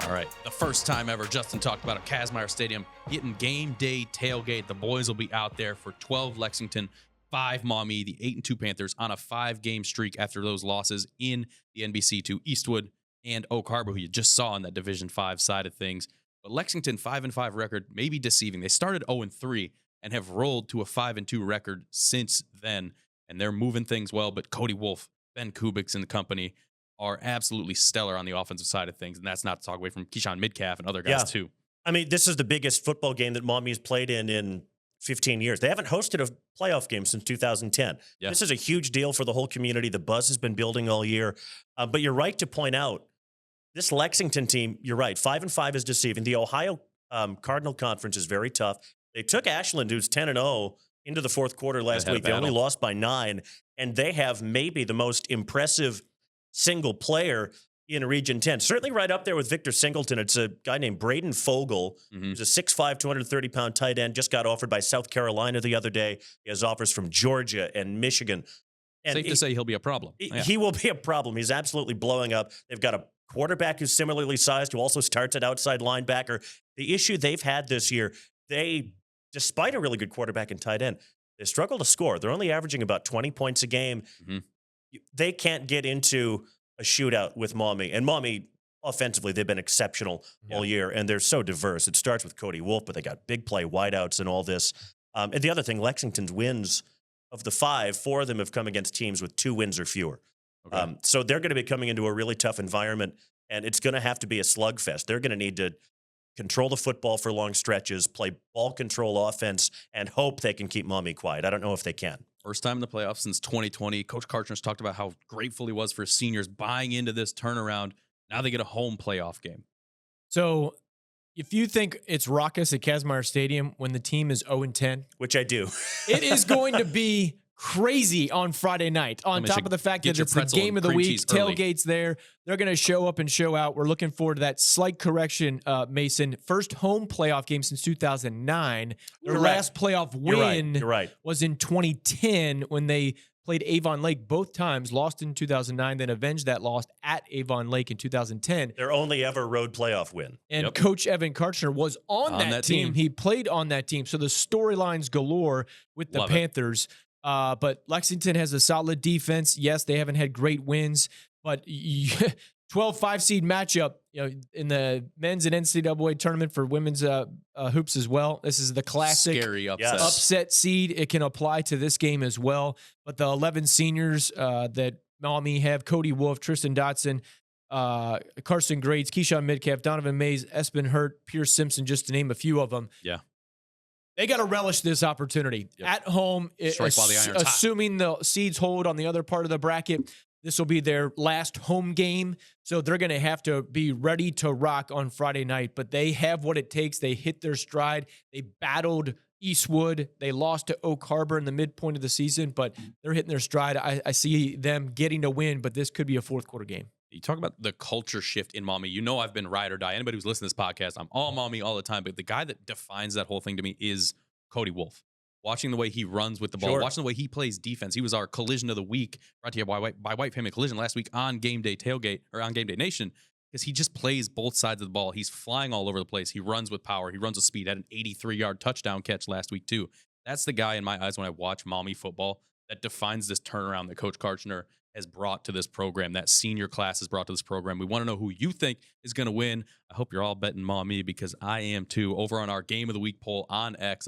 All right, the first time ever Justin talked about a Kazmaier Stadium getting game day tailgate. The boys will be out there for 12 Lexington, 5 Maumee, the 8-2 Panthers on a 5-game streak after those losses in the NBC to Eastwood and Oak Harbor, who you just saw on that Division 5 side of things. But Lexington 5-5 record may be deceiving. They started 0-3 and have rolled to a 5-2 record since then, and they're moving things well. But Cody Wolf, Ben Kubicks, and the company are absolutely stellar on the offensive side of things, and that's not to talk away from 𝗦𝗫𝗀 and other guys too. I mean, this is the biggest football game that Maumee's played in 15 years. They haven't hosted a playoff game since 2010. Yeah. This is a huge deal for the whole community. The buzz has been building all year. But you're right to point out, this Lexington team, you're right, 5-5 is deceiving. The Ohio Cardinal Conference is very tough. They took Ashland, who's 10-0, into the fourth quarter last week. They only lost by 9, and they have maybe the most impressive single player in Region 10. Certainly right up there with Victor Singleton. It's a guy named Braden Fogle, who's a 6'5", 230-pound tight end, just got offered by South Carolina the other day. He has offers from Georgia and Michigan. And safe to say he'll be a problem. He will be a problem. He's absolutely blowing up. They've got a quarterback who's similarly sized, who also starts at outside linebacker. The issue they've had this year, despite a really good quarterback and tight end, they struggle to score. They're only averaging about 20 points a game. They can't get into a shootout with Maumee. And Maumee, offensively, they've been exceptional all year, and they're so diverse. It starts with Cody Wolf, but they got big play wideouts and all this. And the other thing, Lexington's wins, of the 5, 4 of them have come against teams with 2 wins or fewer. So they're going to be coming into a really tough environment, and it's going to have to be a slugfest. They're going to need to control the football for long stretches, play ball control offense, and hope they can keep Maumee quiet. I don't know if they can. First time in the playoffs since 2020. Coach Karchner's talked about how grateful he was for his seniors buying into this turnaround. Now they get a home playoff game. So if you think it's raucous at Kazmaier Stadium when the team is 0-10, which I do, it is going to be crazy on Friday night. On top of the fact that it's the game of the week, tailgates there. They're going to show up and show out. We're looking forward to that. Slight correction, Mason. First home playoff game since 2009. Their last playoff win was in 2010 when they played Avon Lake both times, lost in 2009, then avenged that loss at Avon Lake in 2010. Their only ever road playoff win. And Coach Evan Karchner was on that team. He played on that team. So the storylines galore with the Panthers. But Lexington has a solid defense. Yes, they haven't had great wins, but 12-5 seed matchup, in the men's and NCAA tournament for women's hoops as well. This is the classic scary upset seed. It can apply to this game as well. But the 11 seniors that Maumee have: Cody Wolf, Tristan Dotson, Carson Grates, 𝗦𝗫𝗀, Donovan Mays, Espen Hurt, Pierce Simpson, just to name a few of them. Yeah. They got to relish this opportunity at home, assuming the seeds hold on the other part of the bracket. This will be their last home game, so they're going to have to be ready to rock on Friday night. But they have what it takes. They hit their stride. They battled Eastwood. They lost to Oak Harbor in the midpoint of the season, but they're hitting their stride. I see them getting a win, but this could be a fourth-quarter game. You talk about the culture shift in Maumee. You know I've been ride or die. Anybody who's listening to this podcast, I'm all Maumee all the time. But the guy that defines that whole thing to me is Cody Wolf. Watching the way he runs with the ball, watching the way he plays defense. He was our collision of the week, brought to you by White Family Collision last week on Game Day Tailgate, or on Game Day Nation, because he just plays both sides of the ball. He's flying all over the place. He runs with power. He runs with speed. Had an 83-yard touchdown catch last week too. That's the guy in my eyes when I watch Maumee football that defines this turnaround that Coach Karchner has brought to this program, that senior class has brought to this program. We want to know who you think is going to win. I hope you're all betting Maumee, because I am too. Over on our Game of the Week poll on X,